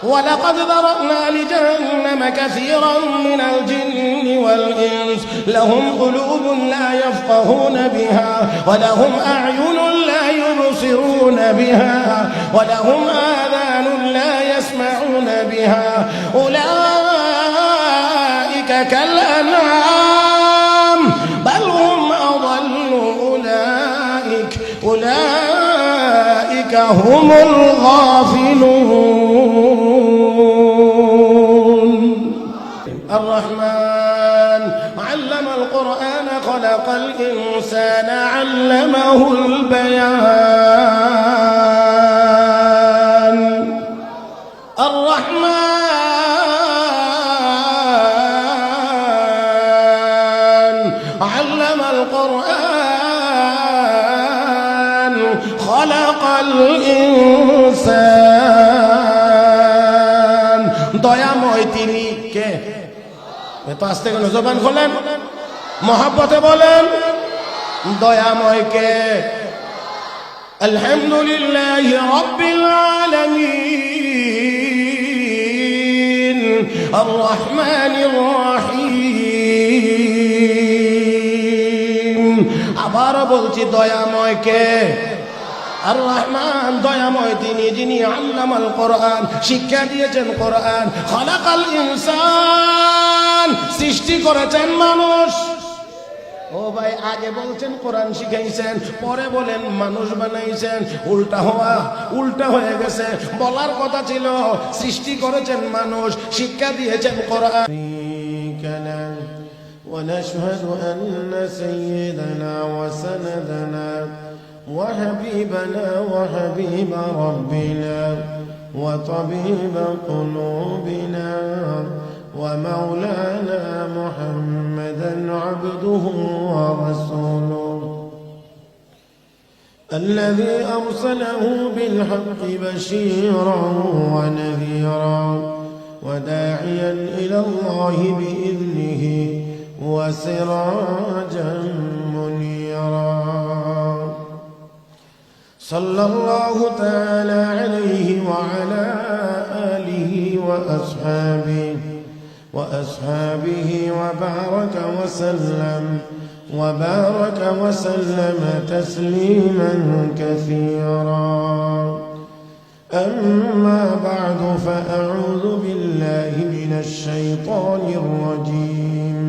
ولقد ذرأنا لجهنم كثيرا من الجن والإنس لهم قلوب لا يفقهون بها ولهم أعين لا يبصرون بها ولهم آذان لا يسمعون بها أولئك كالأنعام بل هم أضل أولئك هم الغافلون. الرحمن علم القرآن خلق الإنسان علمه البيان. الرحمن علم القرآن خلق الإنسان দয়াময় তিনি কে? এত আস্তে কেন জবান খোলেন, মহব্বতে বলেন দয়াময় কে? আলহামদুলিল্লাহি রাব্বিল আলামিন আর রহমানির রহিম। আবার বলছি দয়াময় কে? আর রহমান দয়াময় তিনি যিনি আল্লামাল কোরআন শিক্ষা দিয়েছেন কোরআন, খালাকাল ইনসান সৃষ্টি করেছেন মানুষ। ও ভাই আগে বলছেন কোরআন শিখাইছেন, পরে বলেন মানুষ বানাইছেন। উল্টা হয়ে গেছে। বলার কথা ছিল সৃষ্টি করেছেন মানুষ, শিক্ষা দিয়েছেন কোরআন। ونشهد أن سيدنا وسندنا وحبيبنا وحبيب ربنا وطبيب قلوبنا ومولانا محمدا عبده ورسوله الذي أرسله بالحق بشيرا ونذيرا وداعيا إلى الله بإذنه وسراجا منيرا صلى الله تعالى عليه وعلى آله وأصحابه وبارك وسلم تسليما كثيرا. أما بعد فأعوذ بالله من الشيطان الرجيم.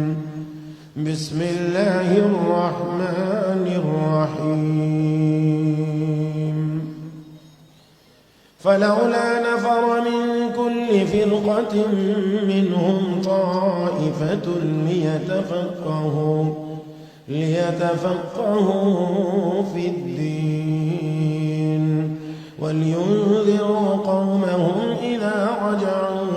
بسم الله الرحمن الرحيم. فلولا نفر من كل فرقة منهم طائفة ليتفقهوا في الدين ولينذروا قومهم إذا رجعوا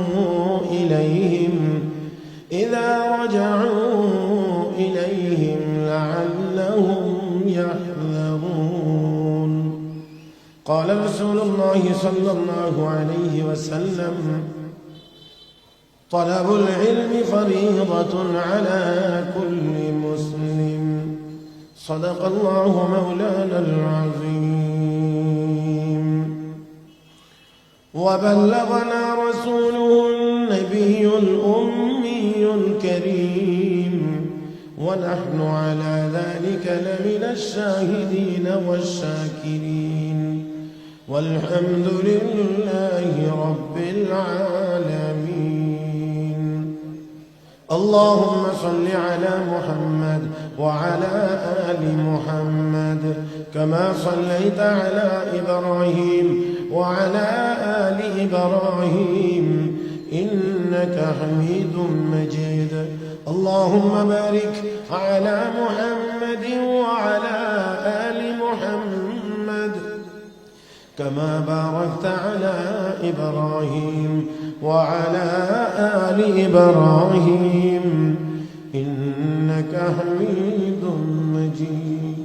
إليهم لعلهم يحذرون. قال رسول الله صلى الله عليه وسلم طلب العلم فريضة على كل مسلم. صدق الله مولانا العظيم. وبلغنا رسوله النبي الأمي الكريم ونحن على ذلك لمن الشاهدين والشاكرين والحمد لله رب العالمين. اللهم صل على محمد وعلى آل محمد كما صليت على إبراهيم وعلى آل إبراهيم إنك حميد مجيد. اللهم بارك على محمد وعلى آل محمد كما باركت على إبراهيم وعلى آل إبراهيم إنك حميد مجيد.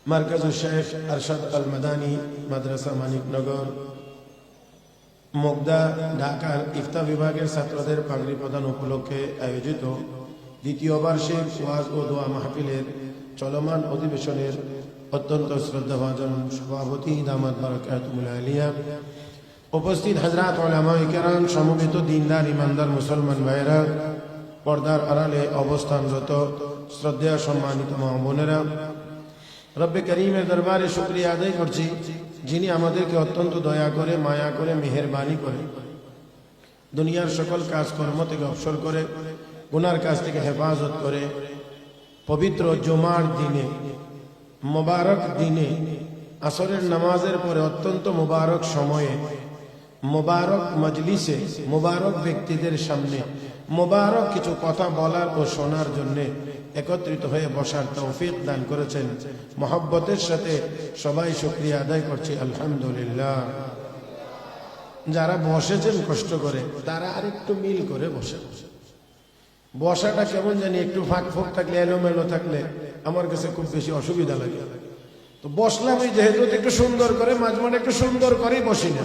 مركز الشيخ أرشد المداني مدرسة মানিক নগর মুগদা ঢাকার ইফতা বিভাগের ছাত্রদের পাগড়ি প্রদান উপলক্ষে আয়োজিত দ্বিতীয় বার্ষিক ওয়াজ ও দোয়া মাহফিলের চলমান অধিবেশনের অত্যন্ত শ্রদ্ধাভাজন সভাপতি দামাত বারাকাতুল আলিয়া উপস্থিত হযরত উলামায়ে কেরাম, সমবেত দিনদার ইমানদার মুসলমান ভাইরা, পর্দার আড়ালে অবস্থানরত শ্রদ্ধেয় সম্মানিত মা বোনেরা, রব্বে করিমের দরবারে শুকরিয়া আদায় করছি, যিনি আমাদেরকে অত্যন্ত দয়া করে, মায়া করে, মেহেরবানি করে দুনিয়ার সকল কাজকর্ম থেকে অবসর করে, গুনার কাজ থেকে হেফাজত করে, পবিত্র জুমার দিনে, মোবারক দিনে, আসরের নামাজের পরে অত্যন্ত মোবারক সময়ে, মোবারক মজলিসে, মোবারক ব্যক্তিদের সামনে মোবারক কিছু কথা বলার ও শোনার জন্য একত্রিত হয়ে বসার তৌফিক দান করেছেন। মহব্বতের সাথে সবাই শুকরিয়া আদায় করছি, আলহামদুলিল্লাহ। যারা বসেছেন কষ্ট করে, তারা আরেকটু মিল করে বসে। বসাটা কেমন জানি একটু ফাঁক ফোক থাকলে, এলোমেলো থাকলে আমার কাছে খুব বেশি অসুবিধা লাগে। তো বসলাম এই যেহেতু, একটু সুন্দর করে, মাঝে মাঝে একটু সুন্দর করেই বসি না।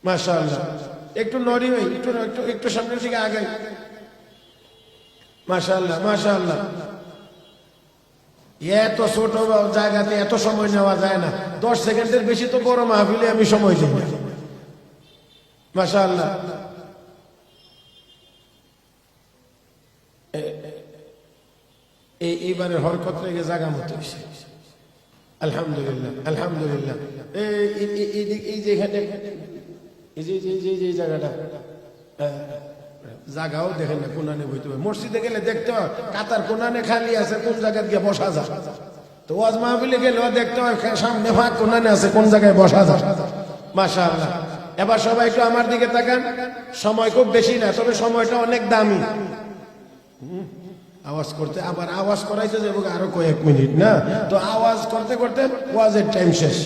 মাশাআল্লাহ, একটু নড়ি হই, একটু একটু একটু সামনের দিকে আগাই। মাশাআল্লাহ মাশাআল্লাহ। এত ছোট জায়গাতে এত সময় নেওয়া যায় না। 10 সেকেন্ডের বেশি তো বড় মাহফিলে আমি সময় দিই না। মাশাআল্লাহ। এইবারের হরকত রেগে জায়গা মতো হয়েছে, আলহামদুলিল্লাহ আলহামদুলিল্লাহ। এই যে এখানে এই জায়গাটা, জায়গাও দেখেন না, কোনানে বইতে হবে। মসজিদে গেলে দেখতে হয় কাতার কোনানে খালি আছে, কোন জায়গায় গিয়ে বসা যায়। তো ওয়াজ মাহফিলে গেলেও দেখতে হয় সামনে ফাঁক কোনানে আছে, কোন জায়গায় বসা যায়। মাশাআল্লাহ। এবার সবাই একটু আমার দিকে তাকান। সময় খুব বেশি না, তবে সময়টা অনেক দামি। আওয়াজ করতে আবার আওয়াজ করাইতে যাবো আরো কয়েক মিনিট না, তো আওয়াজ করতে করতে ওয়াজের টাইম শেষ।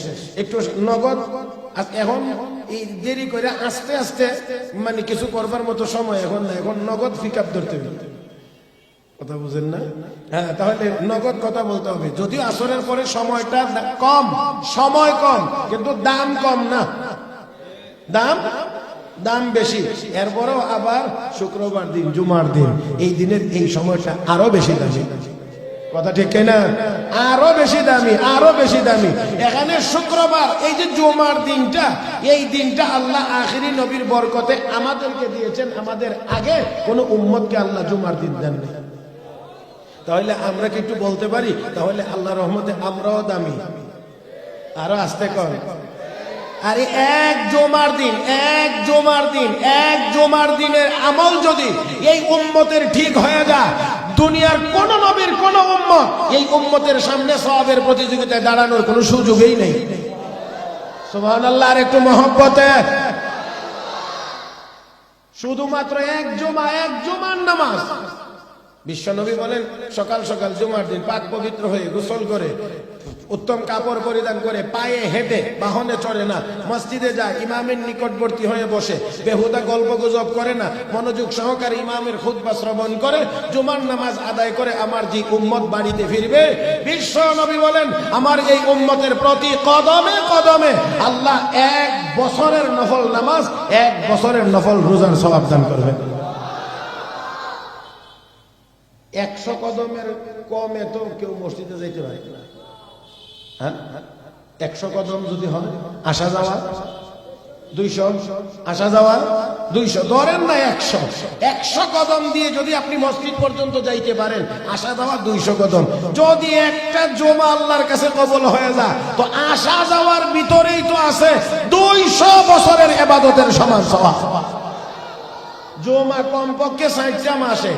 একটু নগদ এখন এই দেরি করে আস্তে আস্তে মানে কিছু করবার মতো সময় এখন না, এখন নগদ পিক আপ ধরতে হবে। কথা বুঝেন না? হ্যাঁ, তাহলে নগদ কথা বলতে হবে। যদিও আসরের পরে সময়টা কম, সময় কম, কিন্তু দাম কম না, দাম বেশি। এরপরও আবার শুক্রবার দিন, জুমার দিন, এই দিনের এই সময়টা আরো বেশি দামি। কথা ঠিক না? আরো বেশি দামি, আরো বেশি দামি। এখানে শুক্রবার, এই যে জুমার দিনটা, এই দিনটা আল্লাহ আখিরি নবীর বরকতে আমাদেরকে দিয়েছেন। আমাদের আগে কোন উম্মতকে আল্লাহ জুমার দিন দেন না। তাহলে আমরা কি একটু বলতে পারি, তাহলে আল্লাহ রহমতে আমরাও দামি? আরো আস্তে কর। আরে এক জুমার দিন, এক জুমার দিন, এক জুমার দিনের আমল যদি এই উম্মতের ঠিক হয়ে যায়, দুনিয়ার কোন নবীর কোন উম্মত এই উম্মতের সামনে সওয়াবের প্রতিযোগিতায় দাঁড়ানোর কোনো সুযোগই নেই। সুবহানাল্লাহ। আর একটু মহব্বতে। শুধুমাত্র এক জুমার নামাজ। বিশ্বনবী বলেন, সকাল সকাল জুমার দিন পাক পবিত্র হয়ে গোসল করে, উত্তম কাপড় পরিধান করে, পায়ে হেঁটে, বাহনে চড়ে না, মসজিদে যায়, ইমামের নিকটবর্তী হয়ে বসে, বেহুদা গল্প গুজব করে না, মনোযোগ সহকারে ইমামের খুতবা শ্রবণ করে, জুমার নামাজ আদায় করে আমার যে উম্মত বাড়িতে ফিরবে, বিশ্ব নবী বলেন আমার এই উম্মতের প্রতি কদমে কদমে আল্লাহ 1 বছরের নফল নামাজ, 1 বছরের নফল রোজার সওয়াব দান করবেন। 100 কদমের কমে তো কেউ মসজিদে যাইতে পারে না। হ্যাঁ, 100 কদম যদি হয়, আসা যাওয়া 200, আসা যাওয়া 200, ধরেন না 100 কদম দিয়ে যদি আপনি মসজিদ পর্যন্ত যাইতে পারেন, আসা যাওয়া 200 কদম। যদি একটা জমা আল্লাহর কাছে কবুল হয়ে যায়, তো আসা যাওয়ার ভিতরেই তো আছে 200 বছরের ইবাদতের সমান সওয়াব। জমা কমপক্ষে 60টা মাসে,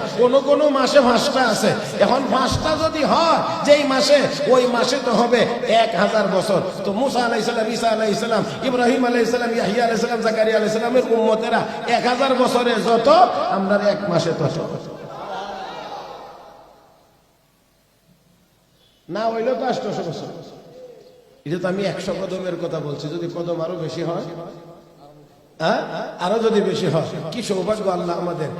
কোন মাসে 5টা আছে। এখন 5টা যদি হয় যেই মাসে, ওই মাসে তো হবে 1000 বছর। তো মুসা আলাইহিস সালাম, ঈসা আলাইহিস সালাম, ইব্রাহিম আলাইহিস সালাম, ইয়াহইয়া আলাইহিস সালাম, জাকারিয়া আলাইহিস সালামের উম্মতেরা 1000 বছরে যত, আমরা 1 মাসে তত। না হইলেও তো 800 বছর। এটা তো আমি 100 কদমের কথা বলছি। যদি কদম আরো বেশি হয়, আরো যদি বেশি হয়, কি সৌভাগ্য আল্লাহ আমাদের,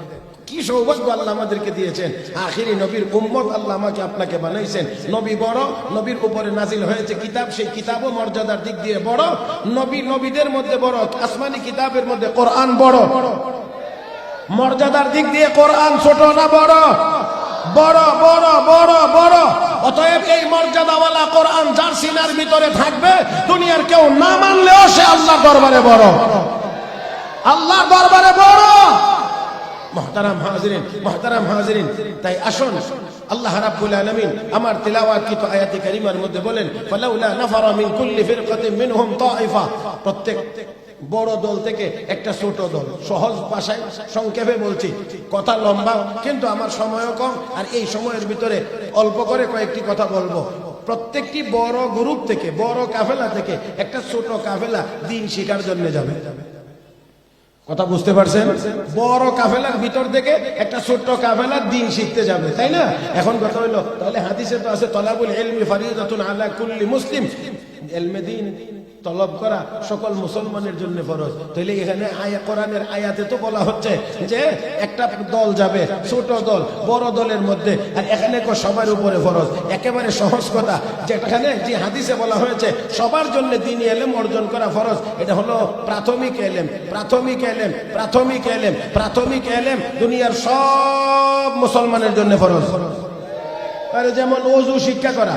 কি সৌভাগ্য আল্লাহ আমাদেরকে দিয়েছেন। আখিরি নবীর উম্মত আল্লাহ আমাকে আপনাকে বানাইছেন। নবী বড়, নবীর উপরে নাজিল হয়েছে কিতাব, সেই কিতাবও মর্যাদার দিক দিয়ে বড়। নবীদের মধ্যে বড়, আসমানি কিতাবের মধ্যে কোরআন বড়। মর্যাদার দিক দিয়ে কোরআন ছোট না বড়? বড় বড় বড় বড়। অতএব এই মর্যাদাওয়ালা কোরআন যার সিনার ভিতরে থাকবে, দুনিয়ার কেউ না মানলেও সে আল্লাহর দরবারে বড়, আল্লাহর দরবারে বড়। মুহতারাম হাজিরিন, মুহতারাম হাজিরিন, তাই আসুন আল্লাহ রাব্বুল আলামিন আমার তিলাওয়াতকৃত আয়াতে কারিমার মধ্যে বলেন, ফালাউলা নাফারা মিন কুল্লি ফিরকাতিন মিনহুম তাইফা। প্রত্যেক বড় দল থেকে একটা ছোট দল। সহজ ভাষায় সংক্ষেপে বলছি, কথা লম্বা কিন্তু আমার সময়ও কম, আর এই সময়ের ভিতরে অল্প করে কয়েকটি কথা বলবো। প্রত্যেকটি বড় গ্রুপ থেকে, বড় কাফেলা থেকে একটা ছোট কাফেলা দ্বীন শিখার জন্য যাবে। কথা বুঝতে পারছেন? বড় কাফেলার ভিতর থেকে একটা ছোট্ট কাফেলা দ্বীন শিখতে যাবে, তাই না? এখন কথা হইলো, তাহলে হাদিসে তো আছে তলাবুল ইলমি ফারিদাতুন আলা কুল্লি মুসলিম, ইলমে দ্বীন তলব করা সকল মুসলমানের জন্য ফরজ। তাহলে এখানে কোরআনের আয়াতে তো বলা হচ্ছে যে একটা দল যাবে, ছোট দল বড় দলের মধ্যে, আর এখানে সবার উপরে ফরজ। একেবারে সহজ কথা, যেখানে যে হাদিসে বলা হয়েছে সবার জন্য দ্বীনি ইলম অর্জন করা ফরজ, এটা হলো প্রাথমিক ইলম। প্রাথমিক ইলম, প্রাথমিক ইলম, প্রাথমিক ইলম দুনিয়ার সব মুসলমানের জন্য ফরজ। আরে যেমন ওযু শিক্ষা করা,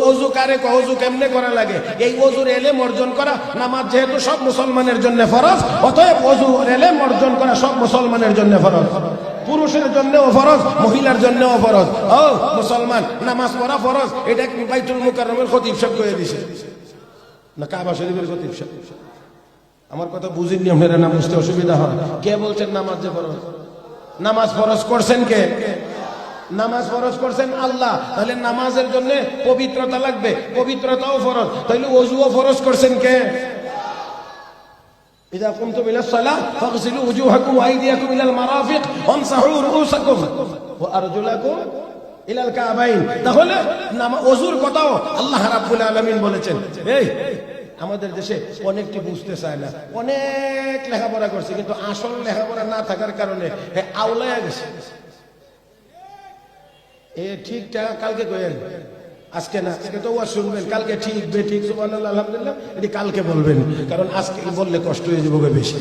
ওযু কারে কয়, ওযু কেমনে করা লাগে, এই ওযুর ইলম অর্জন করা। নামাজ যেহেতু সব মুসলমানের জন্য ফরজ, অতএব ওযুর ইলম অর্জন করা সব মুসলমানের জন্য ফরজ। পুরুষের জন্যও ফরজ, মহিলার জন্যও ফরজ। ও মুসলমান, নামাজ পড়া ফরজ। এটা বাইতুল মুকাররমের খতিব সাহেব কয়ে দিছে না কাবা শরীফের খতিব সাহেব? আমার কথা বুঝিনি আপনারা, না বুঝতে অসুবিধা হয়। কে বলছেন নামাজ যে ফরজ? নামাজ ফরজ করছেন কে? নামাজ ফরজ করছেন আল্লাহ। তাহলে নামাজের জন্য পবিত্রতা লাগবে, পবিত্রতাও ফরজ। তাহলে ওযুও ফরজ করছেন কে? ইযা কুমতুম ইলাস সালাহ ফাগসিলু ওজুহাকুম ওয়া আইদিয়াকুম ইলাল মারাফিক ওয়ামসাহু রুউসাকুম ওয়া আরজুলাকুম ইলাল কাবাইন। তাহলে ওযুর কথাও আল্লাহ রাব্বুল আলামিন বলেছেন। এই আমাদের দেশে অনেকটি বুঝতে চায় না, অনেক লেখাপড়া করছে কিন্তু আসল লেখাপড়া না থাকার কারণে আউলায়া গেছে। এ ঠিকঠাক কালকে কইেন, আজকে না, আজকে তো ওয়া শুনবেন, কালকে ঠিক বেঠিক সুবহানাল্লাহ আলহামদুলিল্লাহ এটি কালকে বলবেন, কারণ আজকে বললে কষ্ট হয়ে যাবে বেশি।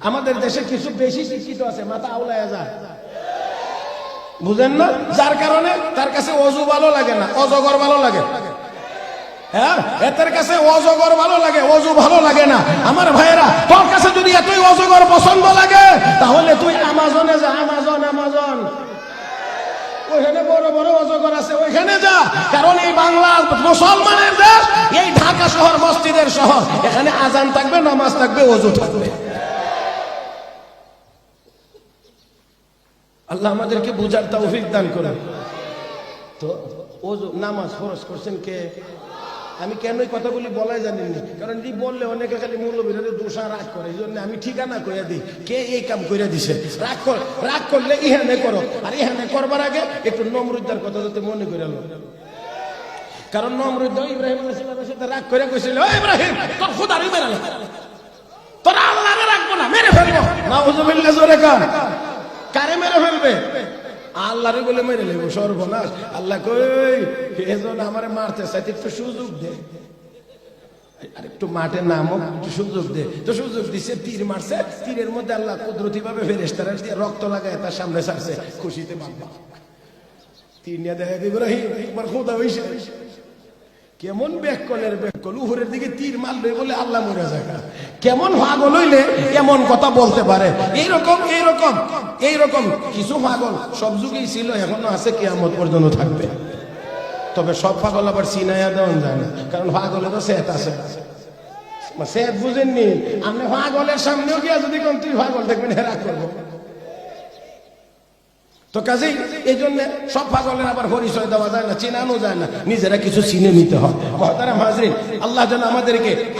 আমাদের দেশে কিছু বেশি শিক্ষিত আছে, মাথা আউলায়া যায়, বুঝেন না? যার কারণে তার কাছে ওযু ভালো লাগে না, অজগর ভালো লাগে। হ্যাঁ, এদের কাছে অজগর ভালো লাগে, ওযু ভালো লাগে না। আমার ভাইয়েরা, তোর কাছে যদি এতই অজগর পছন্দ লাগে, তাহলে তুই আমাজনে যা। আমাজন ওইখানে বড় বড় অজগর আছে, ওইখানে যা। কারণ এই বাংলা মুসলমানের দেশ, এই ঢাকা শহর মসজিদের শহর, এখানে আজান থাকবে, নামাজ থাকবে, ওযু থাকবে। আল্লাহ আমাদেরকে বুঝার তৌফিক দান করেন। তো ওযু নামাজ ফরজ করছেন কে? আমি কেন এই কথাগুলি বলাই জানিনি, কারণ এই বললে অনেকে খালি মৌলবীরা দোষা রাগ করে। এই জন্য আমি ঠিকানা কইয়া দিই, কে এই কাম কইরা দিছে। রাগ করলে ইহানে করো, আর ইহানে করবার আগে একটু নমরুদ্দার কথা যাতে মনে করে লো। কারণ নমরুদ ইব্রাহিম আলাইহিস সালামের সাথে রাগ করে কইছিল, ও ইব্রাহিম, তোর খোদারই মেরে না, তোর আল্লাহকে রাখবো না, মেরে ফেলবো। নাউযুবিল্লাহ, জোরে কার? কারে মেরে ফেলবে? আল্লাহরে বলে মেরে নেব, সর্বনাশ। আল্লাহ কই, এজন আমারে মারতে চাইতে একটু সুযোগ দে, আর একটু মাঠে নামো, একটু সুযোগ দে। তো সুযোগ দিছে, তীর মারছে, তীরের মধ্যে আল্লাহ কুদরতি ভাবে ফেরেশতারা দিয়ে রক্ত লাগায় তার সামনে ছাড়ছে, খুশিতে বাবা তীর নিয়ে দেখা ইব্রাহিম একবার খোদা হইছে। কেমন ব্যাককলের ব্যাককল, উপরের দিকে তীর মারলে বলে আল্লাহ মরে যায়। কেমন পাগল হইলে এমন কথা বলতে পারে? এইরকম কিছু পাগল সব যুগেই ছিল, এখনো আছে, কিয়ামত পর্যন্ত থাকবে। তবে সব পাগল আবার চিনাইয়া দেওয়া যায় না, কারণ পাগলেরও সেট আছে। সেট বুঝেননি আপনি? পাগলের সামনেও গিয়া যদি কোন তুই পাগল দেখবেন, হেরা করবো। তো কাজেই এই জন্য সব পাগলের আবার পরিচয় দেওয়া যায় না, চিনানো যায় না, নিজেরা কিছু চিনে নিতে হয়। মুহতারাম হাজরিন, আল্লাহ যেন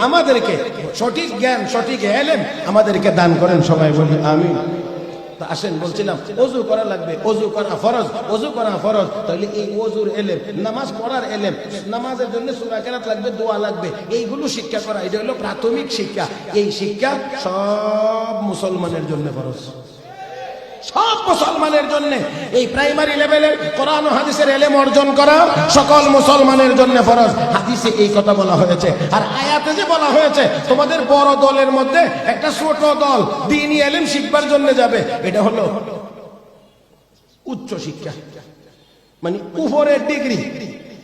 আমাদেরকে সঠিক জ্ঞান, সঠিক ইলম আমাদেরকে দান করেন, সবাই বলি আমিন। তা আসেন, বলছিলাম ওযু করা লাগবে, ওযু করা ফরজ। তাহলে এই ওযুর ইলম, নামাজ পড়ার ইলম, নামাজের জন্য সূরা কেরাত লাগবে, দোয়া লাগবে, এইগুলো শিক্ষা করা, এটা হলো প্রাথমিক শিক্ষা। এই শিক্ষা সব মুসলমানের জন্য ফরজ, সব মুসলমানের জন্য। এই প্রাইমারি লেভেলের কোরআন ও হাদিসের ইলম অর্জন করা সকল মুসলমানের জন্য ফরজ। হাদিসে এই কথা বলা হয়েছে, আর আয়াতে যে বলা হয়েছে তোমাদের বড় দলের মধ্যে একটা ছোট দল দ্বীনি ইলম শিখবার জন্য যাবে, এটা হলো উচ্চ শিক্ষা। মানে উপরের ডিগ্রি,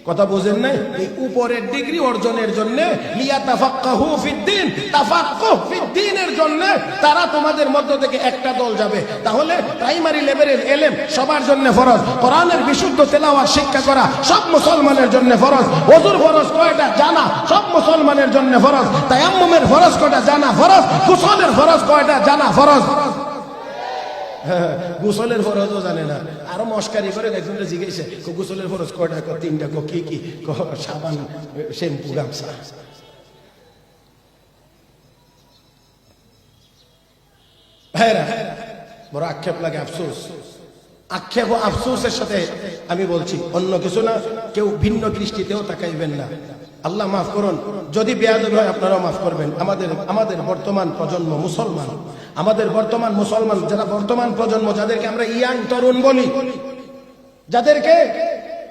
কথা বুঝেন নাই? এই উপরের ডিগ্রি অর্জনের জন্য লিয়াতাফাক্কাহু ফিদ্দীন, তাফাক্কুহ ফিদ্দীনের জন্য তারা তোমাদের মধ্য থেকে একটা দল যাবে। তাহলে প্রাইমারি লেভেলের ইলম সবার জন্য ফরজ। কোরআনের বিশুদ্ধ তেলাওয়াত শিক্ষা করা সব মুসলমানের জন্য ফরজ। ওযুর ফরজ কয়টা জানা সব মুসলমানের জন্য ফরজ। তায়াম্মুমের ফরজ কয়টা জানা ফরজ। গোসলের ফরজ কয়টা জানা ফরজ। গোসলের ফরজও জানে না, আরো মস্কারি করে একজনকে জিজ্ঞেসে গোসলের ফরজ কয়টা, তিনটা, কি কি, সাবান, শ্যাম্পু, গামছা। ভাইরা বড় আক্ষেপ লাগে, আফসোস। আক্ষেপ ও আফসোসের সাথে আমি বলছি, অন্য কিছু না, কেউ ভিন্ন দৃষ্টিতেও তাকাইবেন না। আল্লাহ মাফ করুন, যদি বেয়াদবি হয় আপনারাও মাফ করবেন। আমাদের বর্তমান প্রজন্ম মুসলমান, আমাদের বর্তমান মুসলমান যারা বর্তমান প্রজন্ম, যাদেরকে আমরা ইয়াং তরুণ বলি, যাদেরকে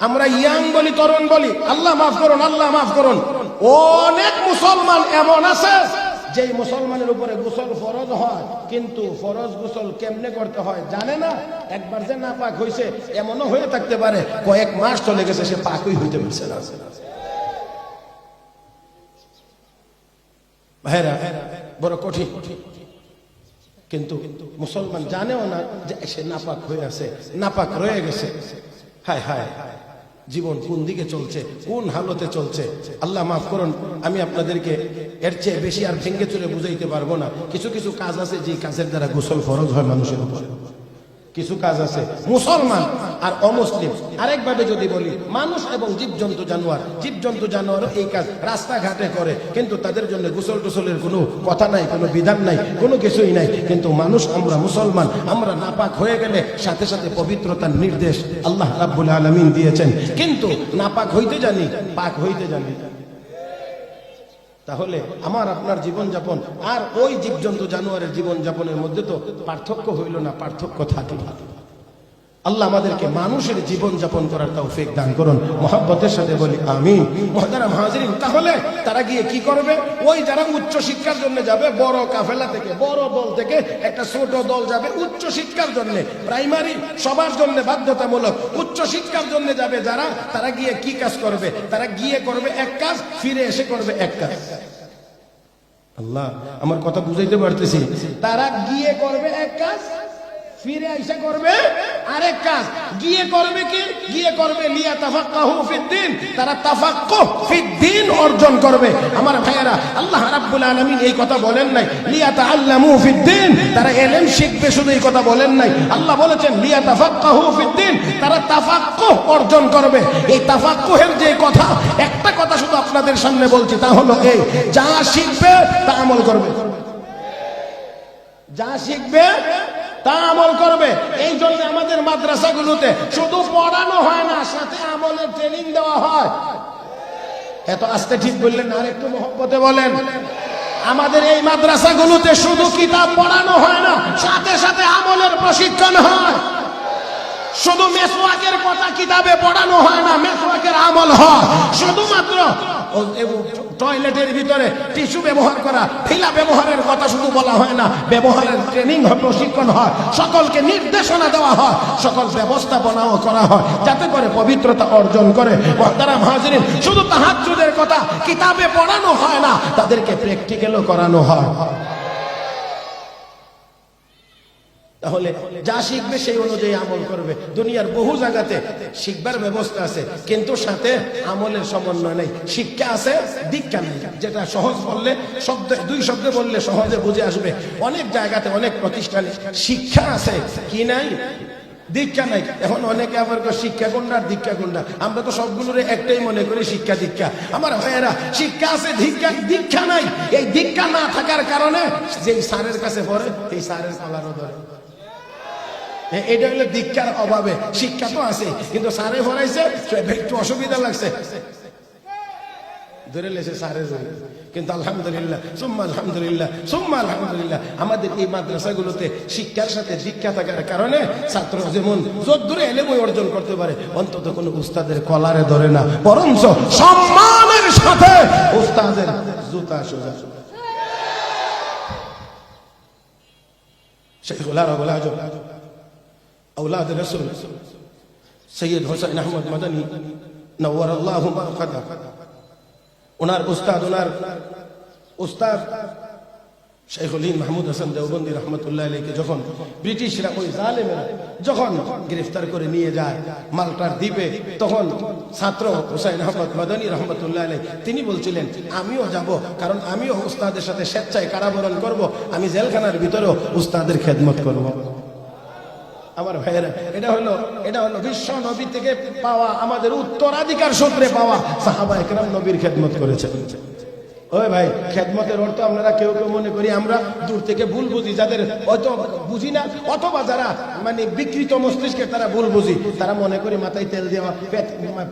আমরা ইয়াং বলি, তরুণ বলি, আল্লাহ মাফ করুন, আল্লাহ মাফ করুন। অনেক মুসলমান এমন আছে যেই মুসলমানের উপরে গোসল ফরজ হয়, কিন্তু ফরজ গোসল কেমনে করতে হয় জানে না। একবার যে না পাক হয়েছে, এমনও হয়ে থাকতে পারে কয়েক মাস চলে গেছে সে পাকই হইতে পারছে না। ভাইরা বড় কঠিন। কিন্তু মুসলমান জানেও না যে সে নাপাক হয়ে আছে, নাপাক রয়ে গেছে। হায় হায়, জীবন কোন দিকে চলছে, কোন হালতে চলছে। আল্লাহ মাফ করুন, আমি আপনাদেরকে এর চেয়ে বেশি আর ভেঙ্গে চুরে বুঝাইতে পারবো না। কিছু কিছু কাজ আছে যে কাজের দ্বারা গোসল ফরজ হয় মানুষের উপর। কিছু কাজ আছে মুসলমান আর অমুসলিম, আরেকভাবে যদি বলি মানুষ এবং জীবজন্তু জানোয়ার, জীবজন্তু জানোয়ারও এই কাজ রাস্তাঘাটে করে, কিন্তু তাদের জন্য গোসল টোসলের কোনো কথা নাই, কোনো বিধান নাই, কোনো কিছুই নাই। কিন্তু মানুষ, আমরা মুসলমান, আমরা নাপাক হয়ে গেলে সাথে সাথে পবিত্রতার নির্দেশ আল্লাহ রাব্বুল আলামিন দিয়েছেন, কিন্তু নাপাক হইতে জানি, পাক হইতে জানি। তাহলে আমার আপনার জীবনযাপন আর ওই জীবজন্তু জানোয়ারের জীবনযাপনের মধ্যে তো পার্থক্য হইল না, পার্থক্য থাকে। আল্লাহ আমাদেরকে মানুষের জীবনযাপন করার তৌফিক দান করুন, মহব্বতের সাথে বলি আমিন। মুহতারাম হাজিরিন, তাহলে তারা গিয়ে কি করবে? ওই যারা উচ্চ শিক্ষার জন্য যাবে, বড় কাফেলা থেকে, বড় দল থেকে একটা ছোট দল যাবে উচ্চ শিক্ষার জন্য। প্রাইমারি সবার জন্য বাধ্যতামূলক, উচ্চ শিক্ষার জন্য যাবে যারা, তারা গিয়ে কি কাজ করবে? তারা গিয়ে করবে এক কাজ, ফিরে এসে করবে এক কাজ। আল্লাহ, আমার কথা বুঝাইতে পারতেছি? তারা গিয়ে করবে এক কাজ, ফিরে এসে করবে আরেক কাজ। গিয়ে করবে কি? গিয়ে করবে লিয়াতাফাক্কাহু ফিদ্দীন, তারা তাফাক্কুহ ফিদ্দীন অর্জন করবে। আমার ভাইয়েরা, আল্লাহ রাব্বুল আলামিন এই কথা বলেন নাই লিয়াতাআল্লামু ফিদ্দীন, তারা ইলম শিখবে, শুধু এই কথা বলেন নাই। আল্লাহ বলেছেন লিয়াতাফাক্কাহু ফিদ্দীন, তারা তাফাক্কুহ অর্জন করবে। এই তাফাক্কুহের যে কথা, একটা কথা শুধু আপনাদের সামনে বলছি, তা হলো এই, যা শিখবে তা আমল করবে। যা শিখবে তা আমল করবে। এই জন্য আমাদের মাদ্রাসাগুলোতে শুধু পড়ানো হয় না, সাথে আমলের ট্রেনিং দেওয়া হয়। এত আস্তে ঠিক বললেন, আর একটু মহব্বতে বলেন। আমাদের এই মাদ্রাসাগুলোতে শুধু কিতাব পড়ানো হয় না, সাথে সাথে আমলের প্রশিক্ষণ হয়। শুধু মেসওয়াকের কথা কিতাবে পড়ানো হয় না, মেসওয়াকের আমল হয়। শুধুমাত্র টয়লেটের ভিতরে টিস্যু ব্যবহার করা, ফিলা ব্যবহারের কথা শুধু বলা হয় না, ব্যবহারের ট্রেনিং হয়, প্রশিক্ষণ হয়, সকলকে নির্দেশনা দেওয়া হয়, সকল ব্যবস্থাপনাও করা হয়, যাতে করে পবিত্রতা অর্জন করে। মুহতারাম হাজিরিন, শুধু তাহাজ্জুদের কথা কিতাবে পড়ানো হয় না, তাদেরকে প্র্যাকটিক্যালও করানো হয়। তাহলে যা শিখবে সেই অনুযায়ী আমল করবে। দুনিয়ার বহু জায়গাতে শিখবার ব্যবস্থা আছে, কিন্তু সাথে আমলের সমন্বয় নেই। শিক্ষা আছে, দীক্ষা নেই। যেটা সহজ বললে, শব্দ দুই শব্দে বললে সহজে বুঝে আসবে। অনেক জায়গাতে, অনেক প্রতিষ্ঠানে শিক্ষা আছে, কি নাই? দীক্ষা নাই। এখন অনেকে আবার শিক্ষা কোনটা আর দীক্ষা কোনটা? আমরা তো সবগুলোর একটাই মনে করি, শিক্ষা দীক্ষা। আমার ভাইয়েরা, শিক্ষা আছে, দীক্ষা নাই। এই দীক্ষা না থাকার কারণে যেই স্যারের কাছে পড়ে, এই স্যারের কলারও ধরে। এটা হলো দীক্ষার অভাবে। শিক্ষা তো আছে, কিন্তু স্যারে পড়াইছে, একটু অসুবিধা লাগছে, ধরে লেছে স্যারের। কিন্তু আলহামদুলিল্লাহ, সুম্মা আলহামদুলিল্লাহ, সুম্মা আলহামদুলিল্লাহ, আমাদের এই মাদ্রাসাগুলোতে শিক্ষার সাথে দীক্ষা থাকার কারণে ছাত্র যেমন যদ্দূরে ইলম অর্জন করতে পারে, অন্তত কোনো উস্তাদের কলারে ধরে না, বরঞ্চ সম্মানের সাথে উস্তাদের জুতা সোজা। শেখুল আরব আল আজম আওলাদ রাসূল সৈয়দ হোসেন আহমদ মাদানী নওয়ারাল্লাহু মারকাদা, ওনার উস্তাদ শাইখুল হিন্দ মাহমুদ হাসান দেওবন্দি রহমতুল্লাহ আলাইহি যখন ব্রিটিশরা ওই জালেমেরা যখন গ্রেফতার করে নিয়ে যায় মাল্টার দ্বীপে, তখন ছাত্র হুসাইন আহমদ মাদানী রহমতুল্লাহ আলাইহি তিনি বলছিলেন আমিও যাব, কারণ আমিও উস্তাদের সাথে স্বেচ্ছায় কারাবরণ করব, আমি জেলখানার ভিতরেও উস্তাদের খেদমত করব। আমার ভাইয়েরা, এটা হলো বিশ্ব নবী থেকে পাওয়া, আমাদের উত্তরাধিকার সূত্রে পাওয়া। সাহাবা একরাম নবীর খেদমত করেছেন। ওই ভাই, খেদমতের অর্থ আপনারা কেউ কেউ মনে করি আমরা দূর থেকে ভুল বুঝি, যাদের হয়তো বুঝি না অথবা যারা মানে বিকৃত মস্তিষ্কে তারা ভুল বুঝি, তারা মনে করি মাথায় তেল দেওয়া,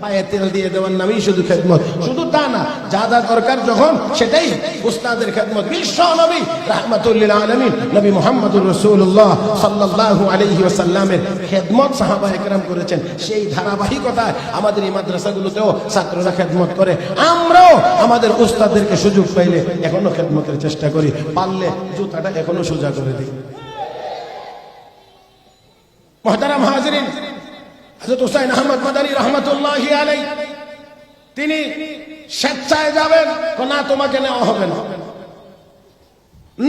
পায়ে তেল দিয়ে দেওয়ার নামেই শুধু খেদমত। শুধু তা না, যা যা দরকার যখন সেটাই উস্তাদের খেদমত। বিশ্ব নবী রাহমাতুল লিল আলামিন নবী মুহাম্মদুর রাসূলুল্লাহ সাল্লাল্লাহু আলাইহি ওয়াসাল্লামের খেদমত সাহাবা একরাম করেছেন। সেই ধারাবাহিকতায় আমাদের এই মাদ্রাসাগুলোতেও ছাত্ররা খেদমত করে। আমরাও আমাদের উস্তাদদেরকে সুযোগ পাইলে এখনো খেদমতের চেষ্টা করি, পারলে জুতাটা এখনো সোজা করে দিই। মুহতারাম হাজিরিন, হযরত হুসাইন আহমদ মাদানী রাহমাতুল্লাহি আলাইহি তিনি স্বেচ্ছায় যাবেন, না তোমাকে নেওয়া হবে না,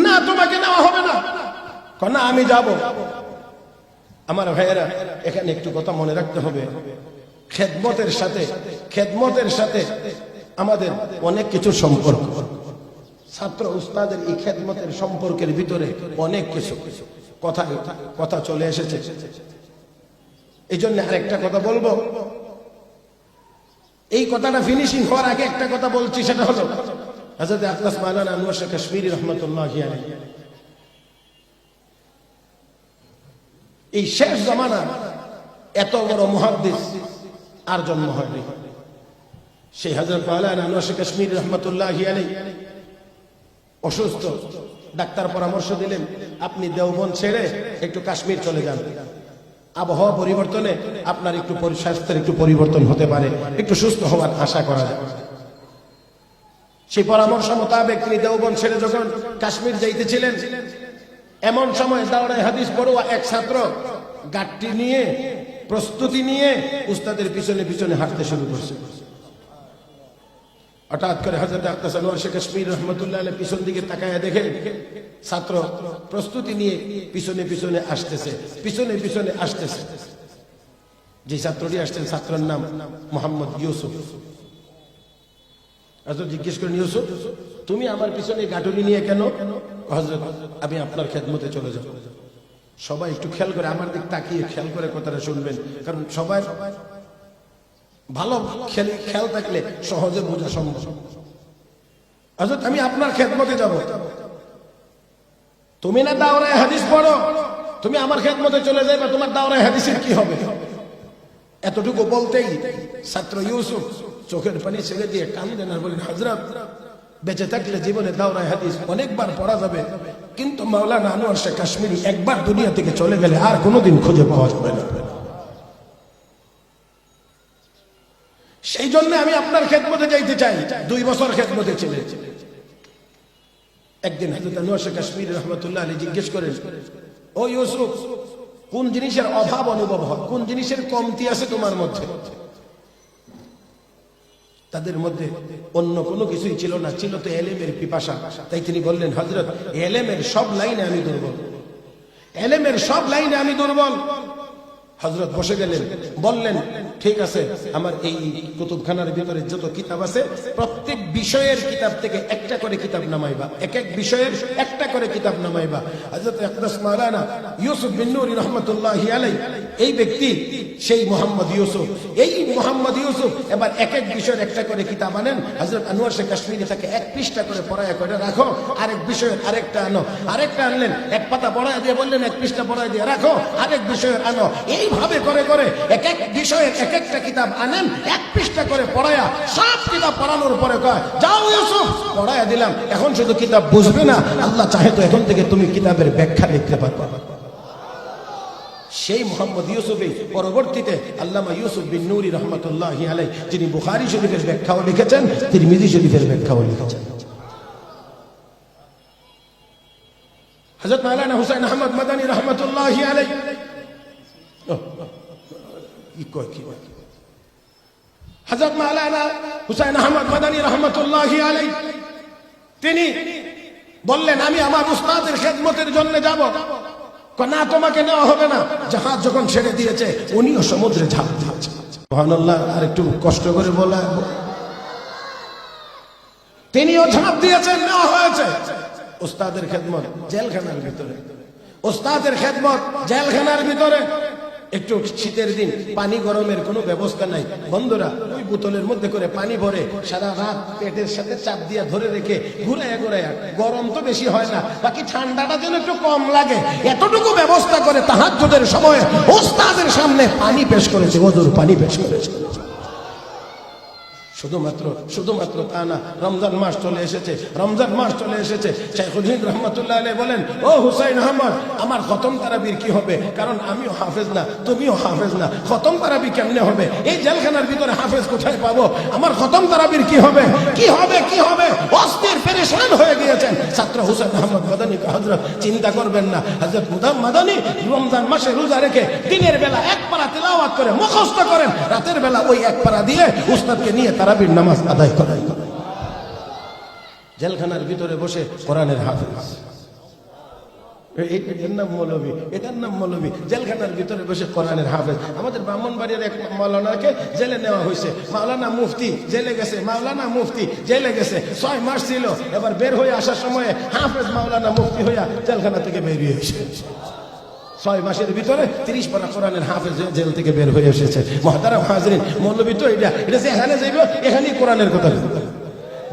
না তোমাকে নেওয়া হবে না, না আমি যাব। আমার ভাইয়েরা, এখানে একটু কথা মনে রাখতে হবে, খেদমতের সাথে আমাদের অনেক কিছু সম্পর্ক। ছাত্র উস্তাদের এই খেদমতের সম্পর্কের ভিতরে অনেক কিছু কথা চলে এসেছে। এই জন্য আরেকটা কথা বলবো, এই কথাটা ফিনিশিং হওয়ার আগে একটা কথা বলছি, সেটা হলো হযরত আকদাস মাওলানা আনোয়ার শাহ কাশ্মীরি রাহমাতুল্লাহি আলাইহি এই শেষ জামানা এত বড় মুহাদ্দিস আর জন্ম হয়নি। সেই হযরত মাওলানা আনোয়ার শাহ কাশ্মীরি রাহমাতুল্লাহি আলাইহি অসুস্থ, ডাক্তার পরামর্শ দিলেন আপনি দেওবন্দ ছেড়ে একটু কাশ্মীর চলে যান, আবহাওয়া পরিবর্তনে আপনার একটু স্বাস্থ্যের একটু পরিবর্তন হতে পারে, একটু সুস্থ হওয়ার আশা করা যায়। সেই পরামর্শ মোতাবেক তিনি দেওবন্দ ছেড়ে যখন কাশ্মীর যাইতেছিলেন, এমন সময় দাওরায়ে হাদিস পড়ুয়া এক ছাত্র গাড়ি নিয়ে প্রস্তুতি নিয়ে উস্তাদের পিছনে পিছনে হাঁটতে শুরু করছে। হঠাৎ করে হযরত আকদাস আনোয়ার শাহ কাশ্মীরি রাহমাতুল্লাহ আলাইহি পিছন দিকে তাকায় দেখেন ছাত্র প্রস্তুতি নিয়ে পিছনে পিছনে আসতেছে। যে ছাত্রটি আসছেন ছাত্রের নাম মোহাম্মদ ইউসুফ। হযরত জিজ্ঞেস করেন, ইউসুফ তুমি আমার পিছনে গাটুলি নিয়ে কেন? হযরত আমি আপনার খেদমতে চলে যাব। সবাই একটু খেয়াল করে আমার দিক তাকিয়ে খেয়াল করে কথাটা শুনবেন, কারণ সবাই ভালো খেয়াল থাকলে সহজে বোঝা সম্ভব। হযরত আমি আপনার খেদমতে যাব। তুমি না দাওরায়ে হাদিস পড়ো, তুমি আমার খেদমতে চলে যাবে, তোমার দাওরায়ে হাদিসের কি হবে? এতটুকু বলতেই ছাত্র ইউসুফ চোখের পানি ছেড়ে দিয়ে কাঁদেন আর বলেন, হযরত বেঁচে থাকলে জীবনে দাওরায়ে হাদিস অনেকবার পড়া যাবে, কিন্তু মাওলানা আনোয়ার শাহ কাশ্মীরি একবার দুনিয়া থেকে চলে গেলে আর কোনোদিন খুঁজে পাওয়া যাবে না। সেই জন্য আমি আপনার খেদমতে যাইতে চাই। 2 বছর খেদমতে ছিলেন। একদিন হযরত আনোয়ার শাহ কাশ্মীরি রাহমাতুল্লাহ আলাইহি জিজ্ঞেস করেন, ও ইউসুফ কোন জিনিসের অভাব অনুভব হয়, কোন জিনিসের কমতি আছে তোমার মধ্যে? তাদের মধ্যে অন্য কোনো কিছুই ছিল না, ছিল তো এলেমের পিপাসা। তাই তিনি বললেন, হযরত এলেমের সব লাইনে আমি দুর্বল, এলেমের সব লাইনে আমি দুর্বল। হযরত বসে গেলেন, বললেন ঠিক আছে, আমার এই কুতুবখানার ভিতরে যত কিতাব আছে প্রত্যেক বিষয়ের কিতাব থেকে একটা করে কিতাব নামাইবা, এক এক বিষয়ের একটা করে কিতাব নামাইবা। হযরত আকদাস মাওলানা ইউসুফ বিন নূরি রাহমাতুল্লাহি আলাইহি এই ব্যক্তি সেই মোহাম্মদ ইউসুফ, এই মোহাম্মদ ইউসুফ এবার এক এক বিষয়ের একটা করে কিতাব আনেন। হযরত আনোয়ার শাহ কাশ্মীরি তাকে 1 পৃষ্ঠা করে পড়ায় করে রাখো, আরেক বিষয়ের আরেকটা আনো, আরেকটা আনলেন 1 পাতা পড়ায় দিয়ে বললেন 1 পৃষ্ঠা পড়ায় দিয়ে রাখো, আরেক বিষয়ের আনো। এইভাবে করে করে এক এক বিষয়ের এক একটা কিতাব আনেন, 1 পৃষ্ঠা করে পড়ায়া সব কিতাব পড়ানোর পরে কয়, যাও ইউসুফ পড়ায়া দিলাম, এখন শুধু কিতাব বুঝবে না, আল্লাহ চাহে তো এখন থেকে তুমি কিতাবের ব্যাখ্যা লিখতে পারবে। সেই মোহাম্মদ ইউসুফই পরবর্তীতে আল্লামা ইউসুফ বিন নূরি রাহমাতুল্লাহি আলাইহি, যিনি বুখারী শরীফের ব্যাখ্যাও লিখেছেন, তিরমিজি শরীফের ব্যাখ্যাও লিখেছেন। হযরত মাওলানা হুসাইন আহমদ মাদানী রাহমাতুল্লাহি আলাইহি কি কয় কি হযরত মাওলানা হুসাইন আহমদ মাদানী রাহমাতুল্লাহি আলাইহি তিনি বললেন আমি আমার উস্তাদের খেদমতের জন্য যাব। না তোমাকে নেওয়া হবে না। জাহাজ যখন ছেড়ে দিয়েছে উনিও সমুদ্রে ঝাঁপ দিয়েছে। সুবহানাল্লাহ। আর একটু কষ্ট করে বলা, তিনিও ঝাঁপ দিয়েছেন, নেওয়া হয়েছে। উস্তাদের খেদমত জেলখানার ভিতরে, উস্তাদের খেদমত জেলখানার ভিতরে। একটু শীতের দিন, পানি গরমের কোনো ব্যবস্থা নাই। বন্ধুরা ওই বোতলের মধ্যে করে পানি ভরে সারা রাত পেটের সাথে চাপ দিয়ে ধরে রেখে ঘুরাইয়া ঘুরাইয়া, গরম তো বেশি হয় না, বাকি ঠান্ডাটা যেন একটু কম লাগে, এতটুকু ব্যবস্থা করে তাহাজ্জুদের সময় ওস্তাদের সামনে পানি পেশ করেছে, ওযুর পানি পেশ করেছে। শুধুমাত্র তা না, রমজান মাস চলে এসেছে, রমজান মাস চলে এসেছে। শাইখুল হিন্দ রহমাতুল্লাহ আলাইহি বলেন, ও হুসাইন আহমদ, আমার খতম তারাবির কি হবে? কারণ আমিও হাফেজ না, তুমিও হাফেজ না, খতম তারাবি কেমনে হবে? এই জেলখানার ভিতরে হাফেজ কোথায় পাবো? আমার খতম তারাবির কি হবে? কি হবে? কি হবে? অস্থির পেরেশান হয়ে গিয়েছেন ছাত্র হুসাইন আহমদ মাদানী। হযরত চিন্তা করবেন না, হযরত মাদানী রমজান মাসে রোজা রেখে দিনের বেলা এক পারা তিলাওয়াত করে মুখস্থ করেন, রাতের বেলা ওই এক পারা দিয়ে উস্তাদকে নিয়ে তারাবির নামাজ আদায় করেন। জেলখানার ভিতরে বসে কোরআনের হাফেজ, এটার নাম মৌলবী, এটার নাম মৌলবী। জেলখানার ভিতরে বসে কোরআনের হাফেজ। আমাদের ব্রাহ্মণবাড়িয়ার এক মাওলানাকে জেলে নেওয়া হয়েছে। মাওলানা মুফতি জেলে গেছে, মাওলানা মুফতি জেলে গেছে, 6 মাস ছিল। এবার বের হয়ে আসার সময় হাফেজ মাওলানা মুফতি হইয়া জেলখানা থেকে বেরিয়ে এসেছে। 6 মাসের ভিতরে 30 পারা কোরআনের হাফেজ জেল থেকে বের হয়ে এসেছে। মুহতারাম হাজরিন, মৌলবী তো এটা যেখানে যাইবে এখানেই কোরআনের কথা,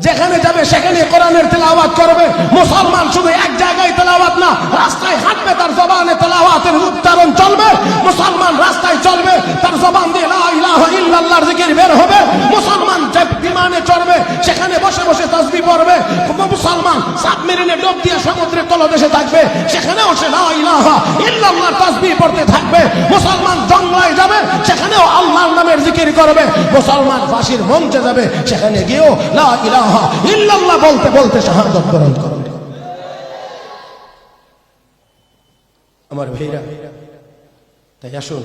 যেখানে যাবে সেখানে কোরআনের তেলাওয়াত করবে। মুসলমান শুধু এক জায়গায় তেলাওয়াত না, রাস্তায় হাঁটবে তার জবানে তেলাওয়াতের উচ্চারণ চলবে। মুসলমান রাস্তায় চলবে, তার জবান দিয়ে লা ইলাহা ইল্লাল্লাহর জিকির বের হবে। মুসলমান যে বিমানে চড়বে সেখানে বসে বসে তাসবিহ পড়বে। মুসলমান সাবমেরিনে ডুব দিয়ে সমুদ্রের তলদেশে থাকবে, সেখানেও সে লা ইলাহা ইল্লাল্লাহর তাসবিহ পড়তে থাকবে। মুসলমান জঙ্গলায় যাবে, সেখানেও আল্লাহর নামের জিকির করবে। মুসলমান ফাঁসির মঞ্চে যাবে, সেখানে গিয়েও লা ইলাহা ইল্লাল্লাহ বলতে বলতে শাহাদাত বরণ করবে। আমার ভাইরা, তাই আসুন,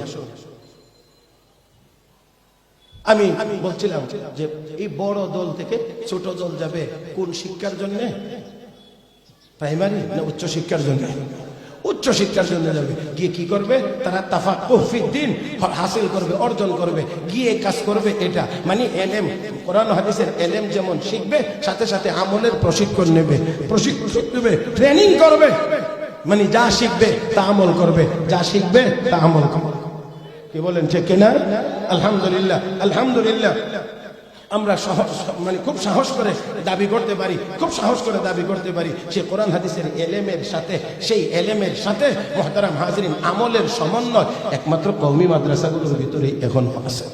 আমি বলছিলাম যে এই বড় দল থেকে ছোট দল যাবে কোন শিক্ষার জন্য? প্রাইমারি না উচ্চ শিক্ষার জন্য? উচ্চ শিক্ষার জন্য যাবে। গিয়ে কি করবে? তারা তাফাক্কুহ ফিদ্দিন হাসিল করবে, অর্জন করবে, গিয়ে কাজ করবে। এটা মানে এলেম, কোরআন হাদিসের এলেম যেমন শিখবে, সাথে সাথে আমলের প্রশিক্ষণ নেবে, ট্রেনিং করবে। মানে যা শিখবে তা আমল করবে, যা শিখবে তা আমল করবে। কি বলেন ঠিক কিনা? আলহামদুলিল্লাহ, আলহামদুলিল্লাহ। আমরা মানে খুব সাহস করে দাবি করতে পারি, খুব সাহস করে দাবি করতে পারি সেই কোরআন হাদিসের এলেমের সাথে, সেই এলেমের সাথে মুহতারাম হাজরিন আমলের সমন্বয় একমাত্র কওমি মাদ্রাসাগুলোর ভিতরেই এখন আছে।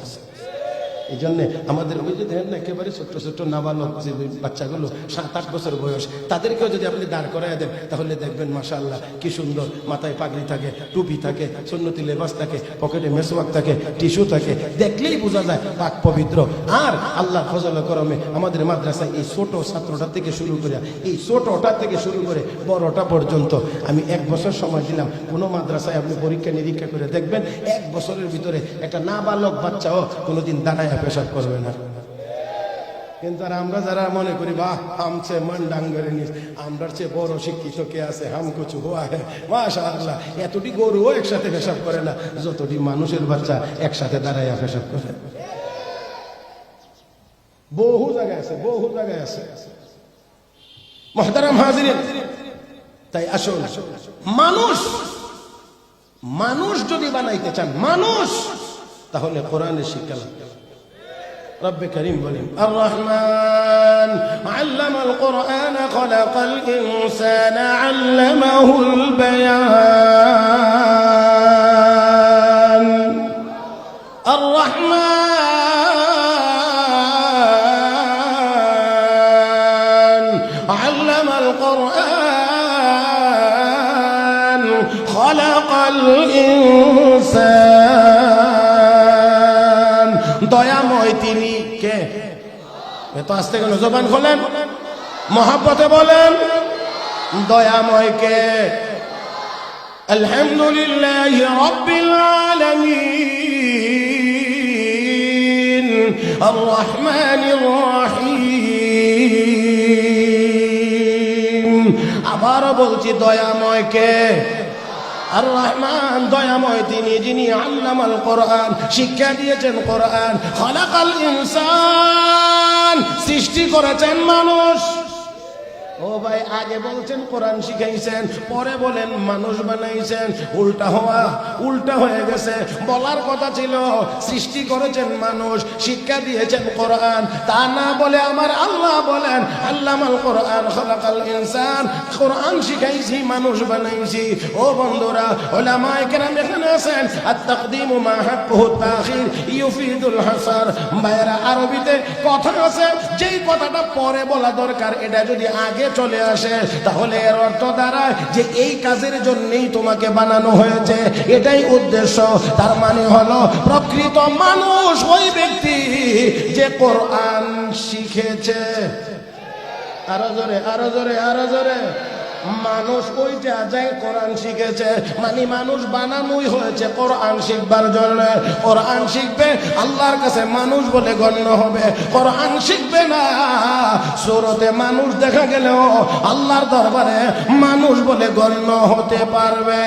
এই জন্য আমাদের ওই যে দেখেন না একেবারে ছোট্ট ছোট্ট নাবালক যে বাচ্চাগুলো 7-8 বছর বয়স, তাদেরকেও যদি আপনি দাঁড় করায় দেন তাহলে দেখবেন মাশাআল্লাহ কি সুন্দর, মাথায় পাগড়ি থাকে, টুপি থাকে, সুন্নতি লেবাস থাকে, পকেটে মেসওয়াক থাকে, টিস্যু থাকে, দেখলেই বোঝা যায় পাক পবিত্র। আর আল্লাহ ফজল করমে আমাদের মাদ্রাসায় এই ছোট ছাত্রটা থেকে শুরু করে, এই ছোটটা থেকে শুরু করে বড়টা পর্যন্ত আমি 1 বছর সময় দিলাম। কোনো মাদ্রাসায় আপনি পরীক্ষা নিরীক্ষা করে দেখবেন 1 বছরের ভিতরে একটা নাবালক বাচ্চাও কোনোদিন দাঁড়ায় পেশাব করবে না। কিন্তু আর আমরা যারা মনে করি বাহ হামছে মন ডাঙ্গরে নিস, আমরার চেয়ে বড় শিক্ষিত কে আছে, হাম কিছু হুয়া হে মাশাআল্লাহ। এতটি গরুও একসাথে পেশাব করে না যতটি মানুষের বাচ্চা একসাথে দাঁড়াইয়া পেশাব করে। বহু জায়গায় আছে, বহু জায়গায় আছে। মুহতারাম হাজিরিন, তাই আসুন মানুষ যদি বানাইতে চান মানুষ, তাহলে কোরআনের শিক্ষা লাগবে। رب كريم بولين الرحمن علم القرآن خلق الإنسان علمه البيان الرحمن علم القرآن خلق الإنسان দয়াময় তিনি কে? এত আস্তে কেন? জবান খোলেন, মহব্বতে বলেন দয়াময় কে? আলহামদুলিল্লাহি রাব্বিল আলামিন। আর-রহমানির রহিম। আবারও বলছি দয়াময় কে? আর রহমান দয়াময় তিনি, যিনি আল্লামাল কোরআন, শিক্ষা দিয়েছেন কোরআন। খালাকাল ইনসান, সৃষ্টি করেছেন মানুষ। ও ভাই, আগে বলছেন কোরআন শিখাইছেন, পরে বলেন মানুষ বানাইছেন। উল্টা হয়ে গেছে। বলার কথা ছিল সৃষ্টি করেছেন মানুষ, শিক্ষা দিয়েছেন কোরআন। তা না বলে আমার আল্লাহ বলেন আল্লামাল কোরআন খালাকাল ইনসান, কোরআন শিখাইছি মানুষ বানাইছি। ও বন্ধুরা, উলামায়ে কেরাম এখানে আছেন। আত-তাকদীমু মা হাক্কুহু তাখির ইউফিদুল হাসার। ভাইরা, আরবিতে কথা আছে, যেই কথাটা পরে বলা দরকার এটা যদি আগে চলে আসে তাহলে এর অর্থ দাঁড়ায় যে এই কাজের জন্যই তোমাকে বানানো হয়েছে, এটাই উদ্দেশ্য। তার মানে হলো প্রকৃত মানুষ ওই ব্যক্তি যে কোরআন শিখেছে। আরো জোরে, আরো জোরে, আরো জোরে। মানুষ ওইটা যাই কোরআন শিখেছে, মানে মানুষ বানানোই হয়েছে কোরআন শিখবার জন্য। কোরআন শিখবে, আল্লাহর কাছে মানুষ বলে গণ্য হবে। কোরআন শিখবে না, সূরাতে মানুষ দেখা গেলেও আল্লাহর দরবারে মানুষ বলে গণ্য হতে পারবে।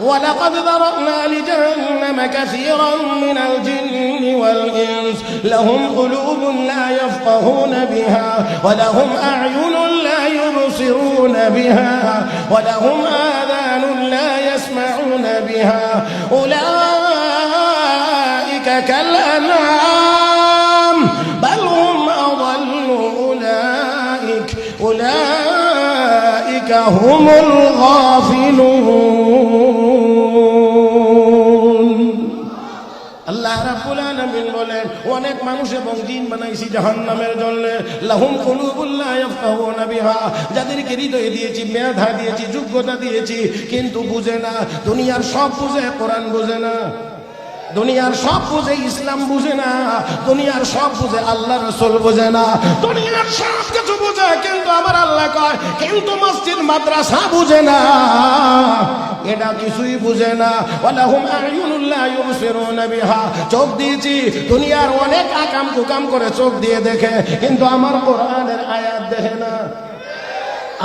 ولقد ذرأنا لجهنم كثيرا من الجن والإنس لهم قلوب لا يفقهون بها ولهم أعين لا يبصرون بها ولهم آذان لا يسمعون بها أولئك كالأنعام بل هم أضل أولئك هم الغافلون। আল্লাহ রাব্বুল আলামিন বলেন অনেক মানুষ এবং জিন বানাইছি জাহান্নামের জন্য। লাহুম কুলুবুন লা ইয়াফকাহুনা বিহা, যাদেরকে হৃদয় দিয়েছি, মেধা দিয়েছি, যোগ্যতা দিয়েছি, কিন্তু বুঝে না। দুনিয়ার সব বুঝে, কোরআন বুঝে না। দুনিয়ার সব বুঝে, ইসলাম বুঝে না। দুনিয়ার সব বুঝে, আল্লাহ রাসূল বুঝে না। দুনিয়ার সব কিছু বুঝে, কিন্তু আমার আল্লাহ কয় কিন্তু মসজিদ মাদ্রাসা বুঝে না, এটা কিছুই বুঝে না। ওয়ালাহুম আ'য়ুনুন লা ইউবসিরুনা বিহা, চোখ দিয়েছি, দুনিয়ার অনেক আকাম কুকাম করে চোখ দিয়ে দেখে, কিন্তু আমার কোরআনের আয়াত দেখে না,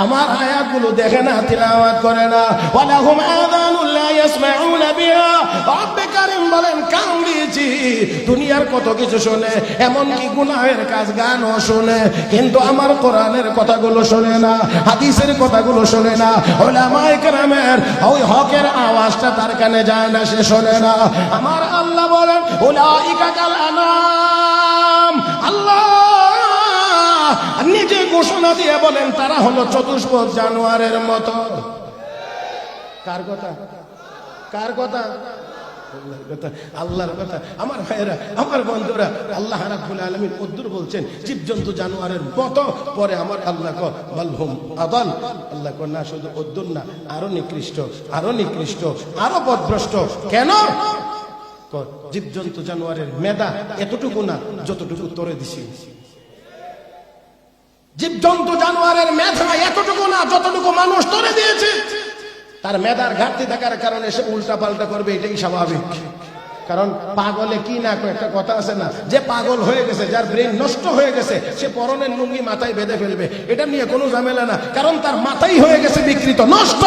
আমার আয়াতগুলো দেখে না, তিলাওয়াত করে না। ওয়ালাহুম আযানুন লা ইয়াসমাউনা বিহা, রব্বে কারীম বলেন কান দিয়েছি, দুনিয়ার কত কিছু শুনে, এমনকি গুনাহের কাজ গানও শুনে, কিন্তু আমার কোরআনের কথাগুলো শোনে না, হাদিসের কথাগুলো শোনে না। উলামায়ে কেরামের ওই হকের আওয়াজটা তার কানে যায় না, সে শোনে না। আমার আল্লাহ বলেন উলাইকা কাল আনাম, আল্লাহ নিজে ঘোষণা দিয়ে বলেন তারা হলো চতুষ্পদ জানোয়ারের মতো। কার কথা? কার কথা? আল্লাহর কথা। আমার ভাইয়েরা, আমার বন্ধুরা, আল্লাহ রাব্বুল আলামিন কদ্দুর বলছেন জীবজন্তু জানোয়ারের মতো, পরে আমার আল্লাহ কয় বালহুম আদাল। আল্লাহ কয় না, শুধু কদ্দুর না, আরো নিকৃষ্ট, আরো নিকৃষ্ট, আরো পথভ্রষ্ট। কেন? জীবজন্তু জানোয়ারের মেধা এতটুকু না যতটুকু তোরে দিছি। জীবজন্তু জানোয়ারের মেধা এতটুকু না যতটুকু মানুষ তোরে দিয়েছে। তার মেধার ঘাটতি থাকার কারণে সে উল্টা পাল্টা করবে, এটাই স্বাভাবিক। কারণ পাগলে কি না একটা কথা আছে না, যে পাগল হয়ে গেছে, যার ব্রেন নষ্ট হয়ে গেছে, সে পরনের লুঙ্গি মাথায় বেঁধে ফেলবে, এটা নিয়ে কোনো ঝামেলা না, কারণ তার মাথাই হয়ে গেছে বিকৃত, নষ্ট।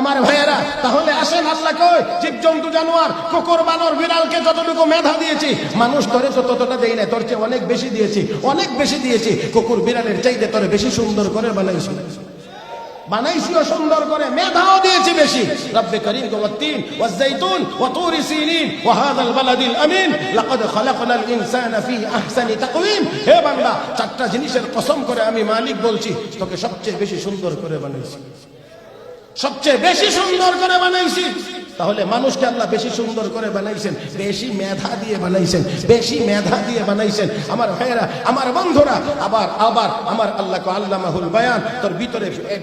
আমার ভাইয়েরা, তাহলে আসেন আল্লাহ কই জীবজন্তু জানোয়ার, কুকুর বানর বিড়ালকে যতটুকু মেধা দিয়েছি, মানুষ তোরে তো ততটা দেই না, তোর চেয়ে অনেক বেশি দিয়েছি, অনেক বেশি দিয়েছি। কুকুর বিড়ালের চাইতে তোরে বেশি সুন্দর করে বানাইছি, বানাইছিও সুন্দর করে, মেধাও দিয়েছি বেশি। রব্বে করিম ওয়াত-তিন ওয়াজ-যাইতুন ওয়া তুরি সিনিন ওয়া হাযাল বালাদিল আমিন লাকাদ খালাকনাল ইনসানা ফি আহসানি তাকওয়িম। হে বান্দা, চারটা জিনিসের কসম করে আমি মালিক বলছি, তোকে সবচেয়ে বেশি সুন্দর করে বানাইছি, সবচেয়ে বেশি সুন্দর করে বানাইছি। তাহলে মানুষকে আল্লাহ বেশি সুন্দর করে বানাইছেন, বেশি মেধা দিয়ে বানাইছেন, বেশি মেধা দিয়ে বানাইছেন। আমার ভাইয়েরা, আমার বন্ধুরা, আবার আবার আমার আল্লাহ কো আল্লামাহুল বায়ান, তোর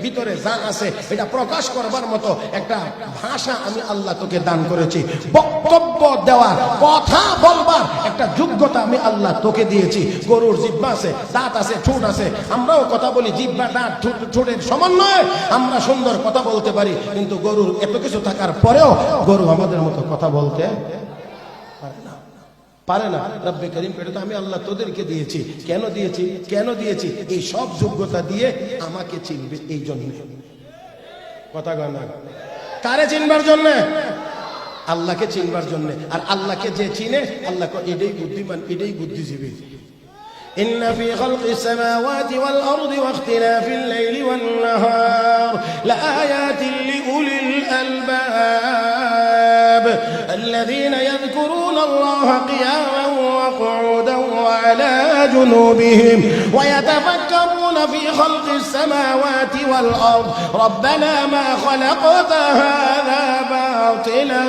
ভিতরে যা আছে এটা প্রকাশ করবার মতো একটা ভাষা আমি আল্লাহ তোকে দান করেছি। বক্তব্য দেওয়ার, কথা বলবার একটা যোগ্যতা আমি আল্লাহ তোকে দিয়েছি। গরুর জিহ্বা আছে, দাঁত আছে, ঠোঁট আছে, আমরাও কথা বলি, জিহ্বা দাঁত ঠোঁটের সমন্বয়ে আমরা সুন্দর কথা বলতে পারি, কিন্তু গরুর এত কিছু থাকার পরেও গরু আমাদের মতো কথা বলতে পারে না। পারে না। রব্বে করিম পেটে তো আমি আল্লাহ তোদেরকে দিয়েছি। কেন দিয়েছি? কেন দিয়েছি? এই সব যোগ্যতা দিয়ে আমাকে চিনবে এই জন্য। কথা কয় না? কারে চিনবার জন্য? আল্লাহকে চিনবার জন্য। আর আল্লাহকে যে চিনে আল্লাহ এটাই বুদ্ধিমান, এটাই বুদ্ধিজীবী। إن في خلق السماوات والأرض واختلاف الليل والنهار لآيات لأولي الألباب الذين يذكرون الله قياما وقعودا وعلى جنوبهم ويتفكرون في خلق السماوات والأرض ربنا ما خلقت هذا باطلا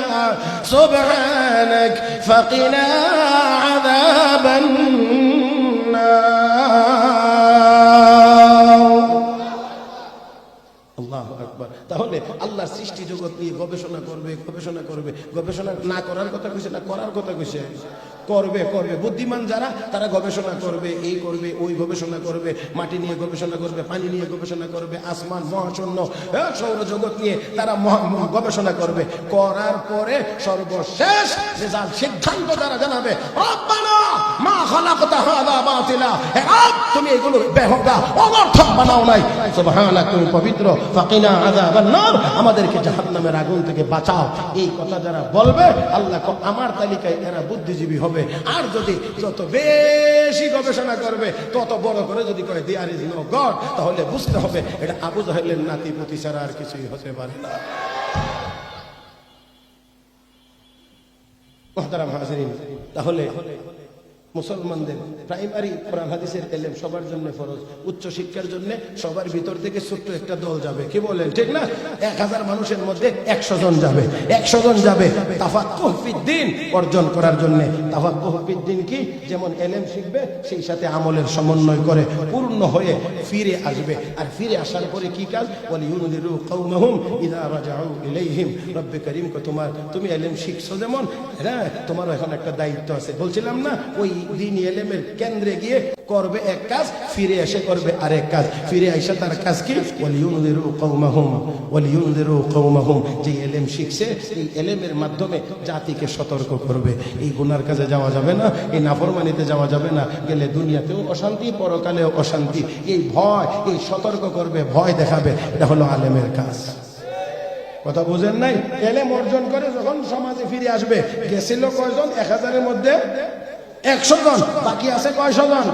سبحانك فقنا عذاب আল্লাহু আকবার। তাহলে আল্লাহর সৃষ্টি জগৎ নিয়ে গবেষণা করবে, গবেষণা করবে। গবেষণা না করার কথা কইছে না করার কথা কইছে? করবে, করবে। বুদ্ধিমান যারা তারা গবেষণা করবে, এই করবে, ওই গবেষণা করবে, মাটি নিয়ে গবেষণা করবে, পানি নিয়ে গবেষণা করবে, আসমান মহাশূন্য সৌরজগৎ নিয়ে তারা গবেষণা করবে। করার পরে সর্বশেষ রেজাল্ট, সিদ্ধান্ত তারা জানাবে রব্বানা মা খালাকতা হাযা বাতিলা, হে রব তুমি এগুলো বেহুদা অনর্থক বানাও নাই। সুবহানাক তুমি পবিত্র। ফাকিনা আযাবান নার, আমাদেরকে জাহান্নামের আগুন থেকে বাঁচাও। এই কথা যারা বলবে আল্লাহ আমার তালিকায় এরা বুদ্ধিজীবী হবে। আর যদি যত বেশি গবেষণা করবে, তত বড় করে যদি কয় দেয়ার ইজ নো গড, তাহলে বুঝতে হবে এটা আবু জাহেলের নাতিপুতি ছাড়া আর কিছুই হতে পারে না। মুহতারাম হাজিরিন, তাহলে মুসলমানদের প্রাইমারি কোরআন হাদিসের ইলম সবার জন্য ফরজ। উচ্চ শিক্ষার জন্য সবার ভিতর থেকে ছোট্ট একটা দল যাবে, কি বলেন ঠিক না? 1000 মানুষের মধ্যে 100 জন যাবে। 100 জন যাবে তাফাক্কুহ ফিদ্দিন অর্জন করার জন্য। তাফাক্কুহ ফিদ্দিন কি? যেমন ইলম শিখবে, সেই সাথে আমলের সমন্বয় করে পূর্ণ হয়ে ফিরে আসবে। আর ফিরে আসার পরে কি কাজ? ওয়ালিয়ুনদিরু কওমাহুম ইযা রাজাউ ইলাইহিম। রব্বে করিম কো তুমি ইলম শিখছো, যেমন হ্যাঁ তোমারও এখন একটা দায়িত্ব আছে। বলছিলাম না, ওই দ্বীনি ইলমের কেন্দ্রে গিয়ে করবে এক কাজ, ফিরে এসে করবে আরেক কাজ। ফিরে আইসা তার কাজ কি? ওয়ালিয়ুনদিরু কওমাহুম, ওয়ালিয়ুনদিরু কওমাহুম। যে ইলম শিখছে এই ইলমের মাধ্যমে জাতিকে সতর্ক করবে। এই গুনার কাজে যাওয়া যাবে না, এই নাফরমানিতে যাওয়া যাবে না, গেলে দুনিয়াতেও অশান্তি, পরকালেও অশান্তি। এই ভয়, এই সতর্ক করবে, ভয় দেখাবে। এটা হলো আলেমের কাজ। কথা বুঝেন নাই? ইলম অর্জন করে যখন সমাজে ফিরে আসবে, গেছিল কয়জন? 1000-এর মধ্যে 100 জন, বাকি আছে কয়শো জন?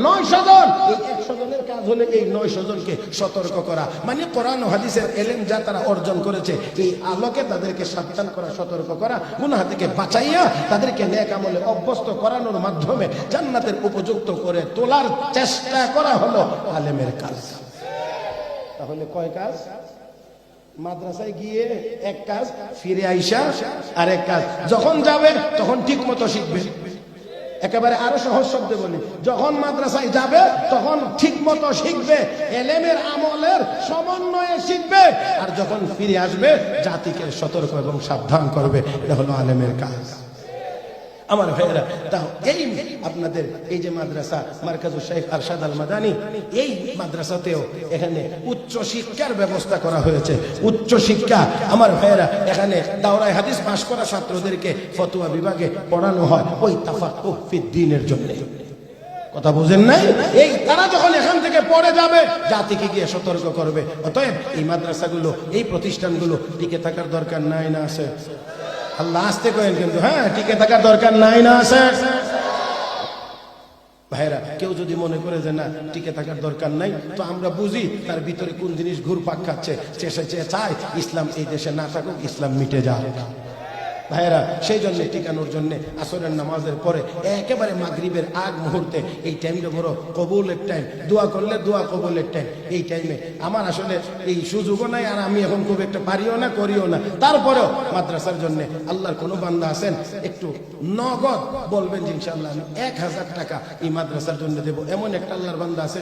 900 জন। এই 100 জনের কাজ হলো এই 900 জনকে সতর্ক করা। মানে কোরআন ও হাদিসের ইলম যা তারা অর্জন করেছে, এই আলোকে তাদেরকে সাবধান করা, সতর্ক করা, গুনাহ থেকে বাঁচাইয়া তাদেরকে নেক আমলে অভ্যস্ত করানোর মাধ্যমে জান্নাতের উপযুক্ত করে তোলার চেষ্টা করা হলো আলেমের কাজ। তাহলে কয় কাজ? মাদ্রাসায় গিয়ে এক কাজ, ফিরে আইসা আরেক কাজ। যখন যাবে তখন ঠিক মতো শিখবে। একেবারে আরো সহজ শব্দে বলি, যখন মাদ্রাসায় যাবে তখন ঠিক মতো শিখবে, ইলমের আমলের সমন্বয়ে শিখবে। আর যখন ফিরে আসবে জাতিকে সতর্ক এবং সাবধান করবে। এটা হলো আলেমের কাজ। আমার ভাইয়েরা, তাও এই আপনাদের এই যে মাদ্রাসা মারকাজুশ শাইখ আরশাদ আল মাদানী, এই মাদ্রাসাতেও এখানে উচ্চ শিক্ষার ব্যবস্থা করা হয়েছে। উচ্চ শিক্ষা আমার ভাইয়েরা, এখানে দাওরায়ে হাদিস পাশ করা ছাত্রদেরকে ফতোয়া বিভাগে পড়ানো হয় ওই তাফাক্কুহ ফিদ্দিনের জন্য। কথা বুঝেন নাই? এই তারা যখন এখান থেকে পড়ে যাবে জাতিকে গিয়ে সতর্ক করবে। অতএব এই মাদ্রাসাগুলো, এই প্রতিষ্ঠানগুলো টিকে থাকার দরকার নাই না আছে? আল্লাহ আসতে করেন কিন্তু, হ্যাঁ টিকে থাকার দরকার নাই না আছে? ভাইরা, কেউ যদি মনে করে যে না টিকে থাকার দরকার নাই, তো আমরা বুঝি তার ভিতরে কোন জিনিস ঘুরপাক খাচ্ছে। চেয়ে চায় ইসলাম এই দেশে না থাকুক, ইসলাম মিটে যায়। ভাইরা, সেই জন্য টিকানোর জন্য আসরের নামাজের পরে একেবারে মাগরিবের আগ মুহূর্তে এই টাইমটা বড় কবুলের টাইম। দোয়া করলে দোয়া কবুলের টাইম। এই টাইমে আমার আসলে এই সুযোগও নাই, আর আমি এখন খুব একটা পারিও না, করিও না। তারপরেও মাদ্রাসার জন্য আল্লাহর কোনো বান্দা আছেন একটু নগদ বলবেন যে ইনশাআল্লাহ আমি 1000 টাকা এই মাদ্রাসার জন্য দেবো, এমন একটা আল্লাহর বান্দা আছে?